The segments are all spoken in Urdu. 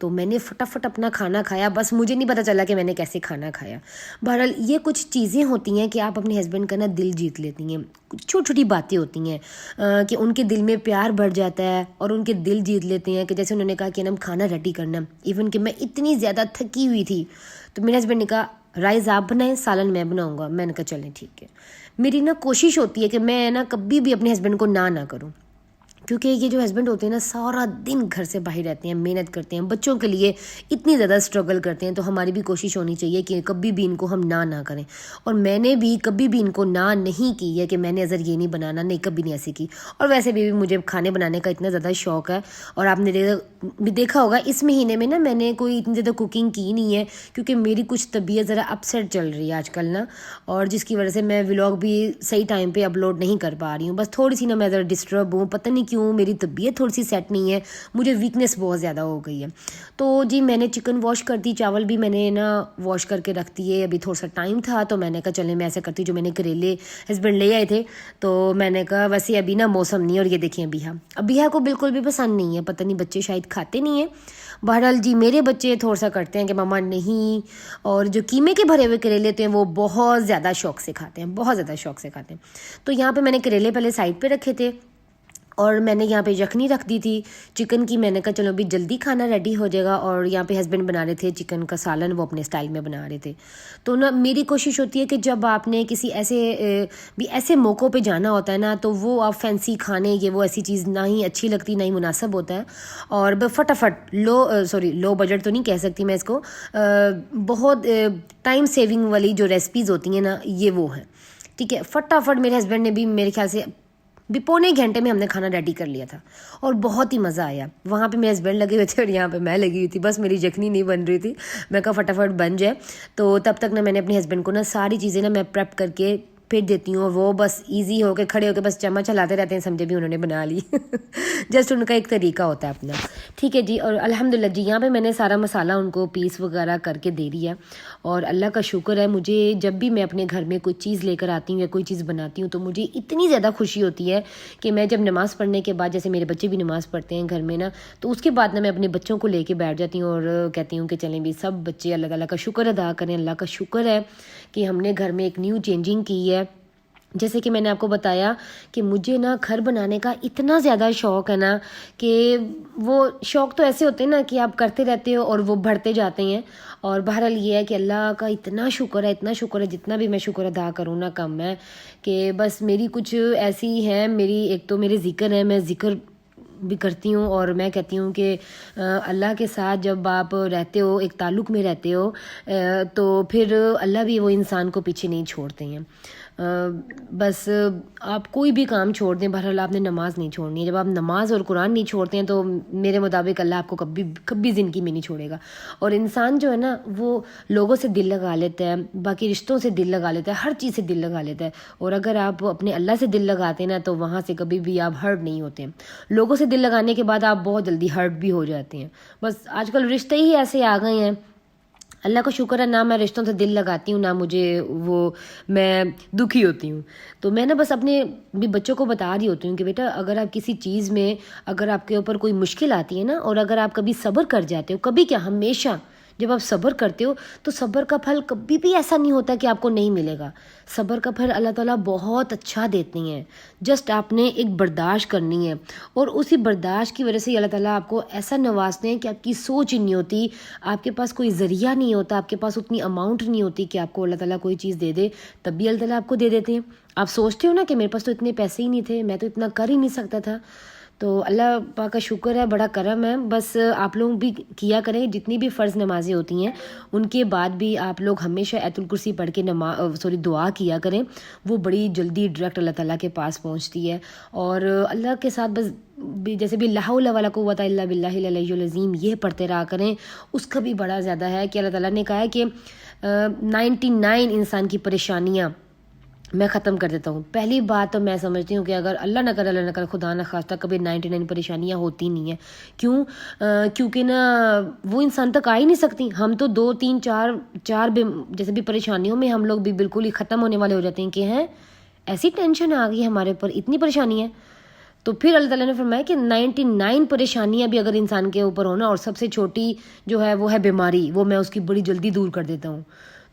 تو میں نے فٹافٹ اپنا کھانا کھایا، بس مجھے نہیں پتہ چلا کہ میں نے کیسے کھانا کھایا۔ بہرحال یہ کچھ چیزیں ہوتی ہیں کہ آپ اپنے ہسبینڈ کا نا دل جیت لیتی ہیں، کچھ چھوٹی چھوٹی باتیں ہوتی ہیں کہ ان کے دل میں پیار بڑھ جاتا ہے اور ان کے دل جیت لیتے ہیں، کہ جیسے انہوں نے کہا کہ ہم کھانا ریڈی کرنا، ایون کہ میں اتنی زیادہ تھکی ہوئی تھی تو میرے ہسبینڈ نے کہا رائس آپ بنائیں، سالن میں بناؤں گا۔ میں نے کہا چلیں ٹھیک ہے۔ میری نا کوشش ہوتی ہے کہ میں نا کبھی بھی اپنے ہسبینڈ کو نہ کروں، کیونکہ یہ جو ہسبینڈ ہوتے ہیں نا سارا دن گھر سے باہر رہتے ہیں، محنت کرتے ہیں، بچوں کے لیے اتنی زیادہ اسٹرگل کرتے ہیں، تو ہماری بھی کوشش ہونی چاہیے کہ کبھی بھی ان کو ہم نہ کریں۔ اور میں نے بھی کبھی بھی ان کو نہیں کی ہے کہ میں نے اگر یہ نہیں بنانا، نہیں کبھی نہیں ایسی کی۔ اور ویسے بھی مجھے کھانے بنانے کا اتنا زیادہ شوق ہے، اور آپ نے بھی دیکھا ہوگا اس مہینے میں نا میں نے کوئی اتنی زیادہ کوکنگ کی نہیں ہے، کیونکہ میری کچھ طبیعت ذرا اپسیٹ چل رہی ہے آج کل نا، اور جس کی وجہ سے میں ولاگ بھی صحیح ٹائم پہ اپلوڈ نہیں کر پا رہی ہوں۔ بس تھوڑی سی نا میں ذرا ڈسٹرب ہوں، پتہ نہیں کیوں میری طبیعت تھوڑی سی سیٹ نہیں ہے، مجھے ویکنیس بہت زیادہ ہو گئی ہے۔ تو جی میں نے چکن واش کر دی، چاول بھی میں نے نا واش کر کے رکھ دیے، ابھی تھوڑا سا ٹائم تھا تو میں نے کہا چلیں میں ایسا کرتی ہوں، جو میں نے کریلے ہسبینڈ لے آئے تھے تو میں نے کہا ویسے ابھی نا موسم نہیں ہے، اور یہ دیکھیں ابیہا کو بالکل بھی پسند نہیں ہے، پتہ نہیں بچے شاید کھاتے نہیں ہیں۔ بہرحال جی میرے بچے تھوڑا سا کرتے ہیں کہ ماما نہیں، اور جو قیمے کے بھرے ہوئے کریلے ہوتے ہیں وہ بہت زیادہ شوق سے کھاتے ہیں، بہت زیادہ شوق سے کھاتے ہیں۔ تو یہاں پہ میں نے کریلے پہلے سائڈ پہ رکھے تھے، اور میں نے یہاں پہ یخنی رکھ دی تھی چکن کی، میں نے کہا چلو ابھی جلدی کھانا ریڈی ہو جائے گا، اور یہاں پہ ہسبینڈ بنا رہے تھے چکن کا سالن، وہ اپنے سٹائل میں بنا رہے تھے۔ تو نا میری کوشش ہوتی ہے کہ جب آپ نے کسی ایسے موقعوں پہ جانا ہوتا ہے نا، تو وہ آپ فینسی کھانے یہ وہ ایسی چیز نہ ہی اچھی لگتی نہ ہی مناسب ہوتا ہے، اور فٹافٹ لو بجٹ تو نہیں کہہ سکتی میں اس کو، بہت ٹائم سیونگ والی جو ریسپیز ہوتی ہیں نا یہ وہ ہیں، ٹھیک ہے۔ فٹافٹ میرے ہسبینڈ نے بھی میرے خیال سے بھی پونے گھنٹے میں ہم نے کھانا ریڈی کر لیا تھا، اور بہت ہی مزہ آیا۔ وہاں پہ میرے ہسبینڈ لگے ہوئے تھے اور یہاں پہ میں لگی ہوئی تھی، بس میری یخنی نہیں بن رہی تھی، میں کہا فٹافٹ بن جائے۔ تو تب تک نا میں نے اپنے ہسبینڈ کو نا ساری چیزیں نا میں پریپ کر کے پھر دیتی ہوں، اور وہ بس ایزی ہو کے کھڑے ہو کے بس چمچ چلاتے رہتے ہیں، سمجھے بھی انہوں نے بنا لی جسٹ ان کا ایک طریقہ ہوتا ہے اپنا، ٹھیک ہے جی۔ اور الحمدللہ جی یہاں پہ میں نے سارا مسالہ ان کو پیس وغیرہ کر کے دے دیا، اور اللہ کا شکر ہے مجھے جب بھی میں اپنے گھر میں کوئی چیز لے کر آتی ہوں یا کوئی چیز بناتی ہوں تو مجھے اتنی زیادہ خوشی ہوتی ہے کہ میں جب نماز پڑھنے کے بعد، جیسے میرے بچے بھی نماز پڑھتے ہیں گھر میں نا، تو اس کے بعد نا میں اپنے بچوں کو لے کے بیٹھ جاتی ہوں اور کہتی ہوں کہ چلیں بھی سب بچے اللہ تعالیٰ کا شکر ادا کریں، اللہ کا شکر ہے کہ ہم نے گھر میں ایک نیو چینجنگ کی ہے۔ جیسے کہ میں نے آپ کو بتایا کہ مجھے نا گھر بنانے کا اتنا زیادہ شوق ہے نا، کہ وہ شوق تو ایسے ہوتے ہیں نا کہ آپ کرتے رہتے ہو اور وہ بڑھتے جاتے ہیں۔ اور بہرحال یہ ہے کہ اللہ کا اتنا شکر ہے، جتنا بھی میں شکر ادا کروں نا کم ہے، کہ بس میری کچھ ایسی ہیں، میری ایک تو میرے ذکر ہے، میں ذکر بھی کرتی ہوں، اور میں کہتی ہوں کہ اللہ کے ساتھ جب آپ رہتے ہو، ایک تعلق میں رہتے ہو، تو پھر اللہ بھی وہ انسان کو پیچھے نہیں چھوڑتے ہیں۔ بس آپ کوئی بھی کام چھوڑ دیں، بہرحال آپ نے نماز نہیں چھوڑنی ہے۔ جب آپ نماز اور قرآن نہیں چھوڑتے ہیں تو میرے مطابق اللہ آپ کو کبھی زندگی میں نہیں چھوڑے گا۔ اور انسان جو ہے نا وہ لوگوں سے دل لگا لیتا ہے، باقی رشتوں سے دل لگا لیتا ہے، ہر چیز سے دل لگا لیتا ہے، اور اگر آپ اپنے اللہ سے دل لگاتے ہیں نا تو وہاں سے کبھی بھی آپ ہرٹ نہیں ہوتے ہیں۔ لوگوں سے دل لگانے کے بعد آپ بہت جلدی ہرٹ بھی ہو جاتے ہیں۔ بس آج کل رشتے ہی ایسے آ گئے ہیں، اللہ کا شکر ہے نہ میں رشتوں سے دل لگاتی ہوں، نہ مجھے میں دکھی ہوتی ہوں۔ تو میں نا بس اپنے بھی بچوں کو بتا رہی ہوتی ہوں کہ بیٹا اگر آپ کسی چیز میں، اگر آپ کے اوپر کوئی مشکل آتی ہے نا، اور اگر آپ کبھی صبر کر جاتے ہو، کبھی کیا ہمیشہ جب آپ صبر کرتے ہو تو صبر کا پھل کبھی بھی ایسا نہیں ہوتا کہ آپ کو نہیں ملے گا۔ صبر کا پھل اللہ تعالیٰ بہت اچھا دیتے ہیں، جسٹ آپ نے ایک برداشت کرنی ہے، اور اسی برداشت کی وجہ سے اللہ تعالیٰ آپ کو ایسا نوازتے ہیں کہ آپ کی سوچ ہی نہیں ہوتی، آپ کے پاس کوئی ذریعہ نہیں ہوتا، آپ کے پاس اتنی اماؤنٹ نہیں ہوتی کہ آپ کو اللہ تعالیٰ کوئی چیز دے دے، تب بھی اللہ تعالیٰ آپ کو دے دیتے ہیں۔ آپ سوچتے ہو نا کہ میرے پاس تو اتنے پیسے ہی نہیں تھے، میں تو اتنا کر ہی نہیں سکتا تھا، تو اللہ پاک کا شکر ہے، بڑا کرم ہے۔ بس آپ لوگ بھی کیا کریں، جتنی بھی فرض نمازیں ہوتی ہیں ان کے بعد بھی آپ لوگ ہمیشہ آیت الکرسی پڑھ کے دعا کیا کریں، وہ بڑی جلدی ڈائریکٹ اللہ تعالیٰ کے پاس پہنچتی ہے۔ اور اللہ کے ساتھ بس جیسے بھی لا حول ولا قوت الا باللہ العلی العظیم یہ پڑھتے رہا کریں، اس کا بھی بڑا زیادہ ہے کہ اللہ تعالیٰ نے کہا ہے کہ 99 انسان کی پریشانیاں میں ختم کر دیتا ہوں۔ پہلی بات تو میں سمجھتی ہوں کہ اگر اللہ نہ کرے خدا نہ خواستہ کبھی 99 پریشانیاں ہوتی نہیں ہیں، کیونکہ نا وہ انسان تک آ ہی نہیں سکتی۔ ہم تو 2 3 4 جیسے بھی پریشانیوں میں ہم لوگ بھی بالکل ہی ختم ہونے والے ہو جاتے ہیں کہ ایسی ٹینشن آ گئی ہمارے اوپر، اتنی پریشانی ہے۔ تو پھر اللہ تعالیٰ نے فرمایا کہ 99 پریشانیاں بھی اگر انسان کے اوپر ہونا اور سب سے چھوٹی جو ہے وہ ہے بیماری، وہ میں اس کی بڑی جلدی دور کر دیتا ہوں.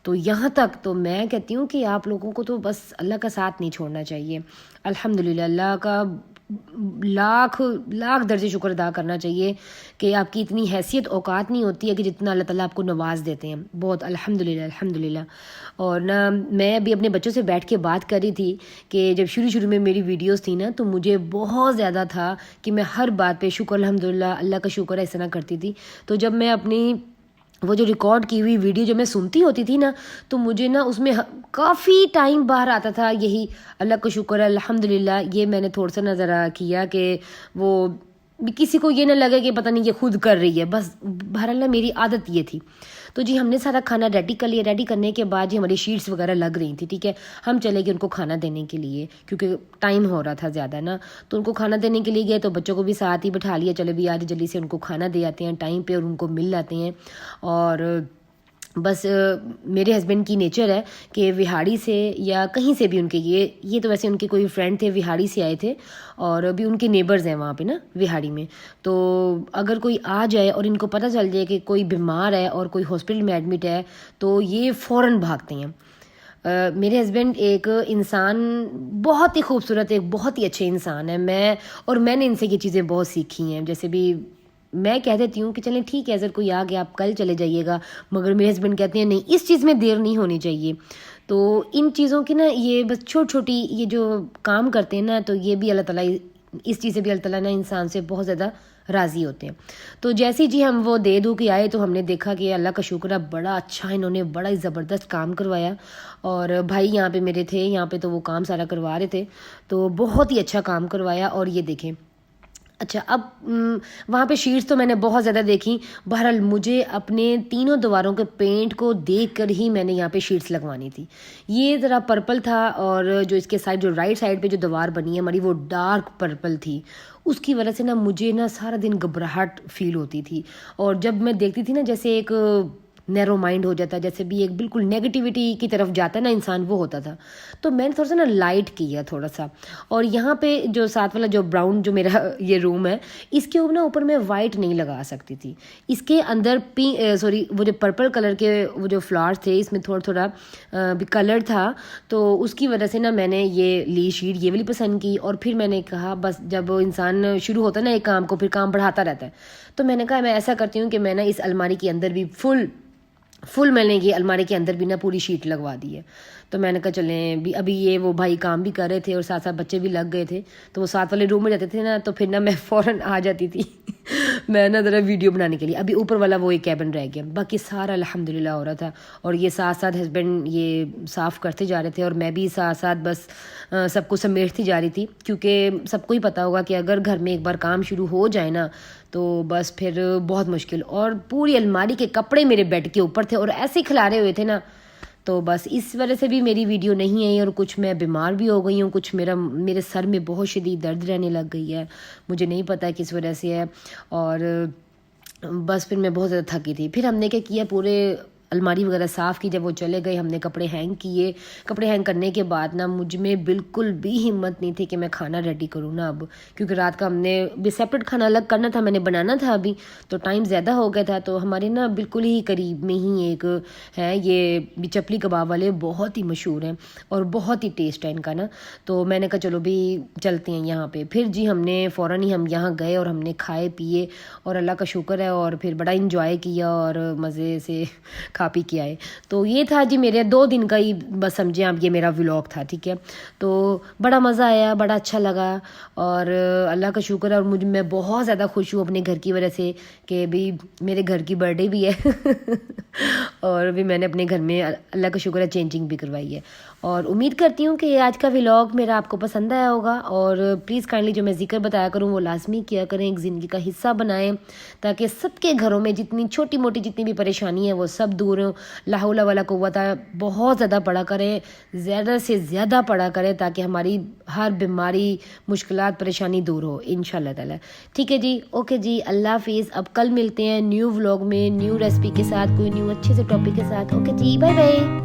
تو یہاں تک تو میں کہتی ہوں کہ آپ لوگوں کو تو بس اللہ کا ساتھ نہیں چھوڑنا چاہیے. الحمدللہ اللہ کا لاکھ درجے شکر ادا کرنا چاہیے کہ آپ کی اتنی حیثیت اوقات نہیں ہوتی ہے کہ جتنا اللہ تعالیٰ آپ کو نواز دیتے ہیں. بہت الحمدللہ. اور نہ میں ابھی اپنے بچوں سے بیٹھ کے بات کر رہی تھی کہ جب شروع میں میری ویڈیوز تھی نا تو مجھے بہت زیادہ تھا کہ میں ہر بات پہ شکر الحمدللہ اللہ کا شکر ہے اس طرح کرتی تھی. تو جب میں اپنی وہ جو ریکارڈ کی ہوئی ویڈیو جو میں سنتی ہوتی تھی نا تو مجھے نا اس میں کافی ٹائم باہر آتا تھا یہی اللہ کا شکر ہے الحمدللہ. یہ میں نے تھوڑا سا نا ذرا کیا کہ وہ کسی کو یہ نہ لگے کہ پتہ نہیں یہ خود کر رہی ہے، بس بہرحال میری عادت یہ تھی. تو جی ہم نے سارا کھانا ریڈی کر لیا. ریڈی کرنے کے بعد جی ہماری شیٹس وغیرہ لگ رہی تھی. ٹھیک ہے، ہم چلے گئے ان کو کھانا دینے کے لیے کیونکہ ٹائم ہو رہا تھا زیادہ نا. تو ان کو کھانا دینے کے لیے گئے تو بچوں کو بھی ساتھ ہی بٹھا لیا، چلے بھی آج جلدی سے ان کو کھانا دے آتے ہیں ٹائم پہ اور ان کو مل لاتے ہیں. اور بس میرے ہسبینڈ کی نیچر ہے کہ وہاڑی سے یا کہیں سے بھی ان کے یہ تو ویسے ان کے کوئی فرینڈ تھے وہاڑی سے آئے تھے اور ابھی ان کے نیبرز ہیں وہاں پہ نا وہاڑی میں. تو اگر کوئی آ جائے اور ان کو پتہ چل جائے کہ کوئی بیمار ہے اور کوئی ہاسپٹل میں ایڈمٹ ہے تو یہ فوراً بھاگتے ہیں. میرے ہسبینڈ ایک انسان بہت ہی خوبصورت، ایک بہت ہی اچھے انسان ہے. میں نے ان سے یہ چیزیں بہت سیکھی ہیں. جیسے بھی میں کہہ دیتی ہوں کہ چلیں ٹھیک ہے اگر کوئی آ گیا آپ کل چلے جائیے گا، مگر میرے ہسبینڈ کہتے ہیں نہیں اس چیز میں دیر نہیں ہونی چاہیے. تو ان چیزوں کی نا یہ بس چھوٹی یہ جو کام کرتے ہیں نا تو یہ بھی اللہ تعالیٰ اس چیز سے بھی اللہ تعالیٰ نا انسان سے بہت زیادہ راضی ہوتے ہیں. تو جیسے جی ہم وہ دے دو کے آئے تو ہم نے دیکھا کہ اللہ کا شکر ہے بڑا اچھا انہوں نے بڑا ہی زبردست کام کروایا. اور بھائی یہاں پہ میرے تھے یہاں پہ تو وہ کام سارا کروا رہے تھے تو بہت ہی اچھا کام کروایا. اور یہ دیکھیں اچھا اب وہاں پہ شیٹس تو میں نے بہت زیادہ دیکھی. بہرحال مجھے اپنے تینوں دیواروں کے پینٹ کو دیکھ کر ہی میں نے یہاں پہ شیٹس لگوانی تھی. یہ ذرا پرپل تھا اور جو اس کے سائڈ جو رائٹ سائڈ پہ جو دیوار بنی ہے ہماری وہ ڈارک پرپل تھی. اس کی وجہ سے نا مجھے نا سارا دن گھبراہٹ فیل ہوتی تھی. اور جب میں دیکھتی تھی نا جیسے ایک نیرو مائنڈ ہو جاتا ہے، جیسے بھی ایک بالکل نیگیٹیوٹی کی طرف جاتا ہے نا انسان، وہ ہوتا تھا. تو میں نے تھوڑا سا نا لائٹ کیا تھوڑا سا. اور یہاں پہ جو ساتھ والا جو براؤن جو میرا یہ روم ہے اس کے اوپر میں وائٹ نہیں لگا سکتی تھی. اس کے اندر وہ جو پرپل کلر کے وہ جو فلاورز تھے اس میں تھوڑا بھی کلر تھا. تو اس کی وجہ سے نا میں نے یہ لی شیٹ یہ والی پسند کی. اور پھر میں نے کہا بس جب انسان شروع ہوتا ہے نا ایک کام کو پھر کام بڑھاتا رہتا ہے. تو میں نے کہا میں ایسا کرتی ہوں کہ میں نا اس الماری کے اندر بھی فل میں نے یہ الماری کے اندر بھی نا پوری شیٹ لگوا دی ہے. تو میں نے کہا چلیں بھی ابھی یہ وہ بھائی کام بھی کر رہے تھے اور ساتھ بچے بھی لگ گئے تھے تو وہ ساتھ والے روم میں جاتے تھے نا تو پھر نا میں فوراً آ جاتی تھی میں نا ذرا ویڈیو بنانے کے لیے. ابھی اوپر والا وہ ایک کیبن رہ گیا، باقی سارا الحمدللہ ہو رہا تھا. اور یہ ساتھ ہسبینڈ یہ صاف کرتے جا رہے تھے اور میں بھی ساتھ بس سب کو سمیٹتی جا رہی تھی کیونکہ سب کو ہی پتہ ہوگا کہ اگر گھر میں ایک بار کام شروع ہو جائے نا تو بس پھر بہت مشکل. اور پوری الماری کے کپڑے میرے بیڈ کے اوپر تھے اور ایسے کھلارے ہوئے تھے نا تو بس اس وجہ سے بھی میری ویڈیو نہیں آئی. اور کچھ میں بیمار بھی ہو گئی ہوں، کچھ میرے سر میں بہت شدید درد رہنے لگ گئی ہے، مجھے نہیں پتہ کس وجہ سے ہے. اور بس پھر میں بہت زیادہ تھکی تھی. پھر ہم نے کیا کیا پورے الماری وغیرہ صاف کی. جب وہ چلے گئے ہم نے کپڑے ہینگ کیے. کپڑے ہینگ کرنے کے بعد نا مجھ میں بالکل بھی ہمت نہیں تھی کہ میں کھانا ریڈی کروں نا اب، کیونکہ رات کا ہم نے بھی سیپریٹ کھانا الگ کرنا تھا، میں نے بنانا تھا ابھی تو ٹائم زیادہ ہو گیا تھا. تو ہمارے نا بالکل ہی قریب میں ہی ایک ہے یہ بھی چپلی کباب والے، بہت ہی مشہور ہیں اور بہت ہی ٹیسٹ ہے ان کا نا. تو میں نے کہا چلو بھی چلتے ہیں یہاں پہ. پھر جی ہم نے فوراً ہی ہم یہاں گئے اور ہم نے کھائے پیے اور اللہ کا شکر ہے اور پھر بڑا انجوائے کیا اور مزے سے کھا پی کے آئے. تو یہ تھا جی میرے 2 دن کا ہی بس سمجھیں آپ یہ میرا ولاگ تھا. ٹھیک ہے، تو بڑا مزہ آیا، بڑا اچھا لگا اور اللہ کا شکر ہے. اور میں بہت زیادہ خوش ہوں اپنے گھر کی وجہ سے کہ بھی میرے گھر کی برتھ ڈے بھی ہے اور بھی میں نے اپنے گھر میں اللہ کا شکر ہے چینجنگ بھی کروائی ہے. اور امید کرتی ہوں کہ آج کا ولاگ میرا آپ کو پسند آیا ہوگا. اور پلیز کائنڈلی جو میں ذکر بتایا کروں وہ لازمی کیا کریں، ایک زندگی کا حصہ بنائیں تاکہ سب کے گھروں میں جتنی چھوٹی موٹی جتنی بھی پریشانی ہے وہ سب دور ہوں. لا حول ولا قوت بہت زیادہ پڑھا کریں، زیادہ سے زیادہ پڑھا کریں تاکہ ہماری ہر بیماری مشکلات پریشانی دور ہو انشاءاللہ تعالی. ٹھیک ہے جی، اوکے جی، اللہ حافظ. اب کل ملتے ہیں نیو ولاگ میں نیو ریسپی کے ساتھ، کوئی نیو اچھے سے ٹاپک کے ساتھ. اوکے جی، بائے بائے.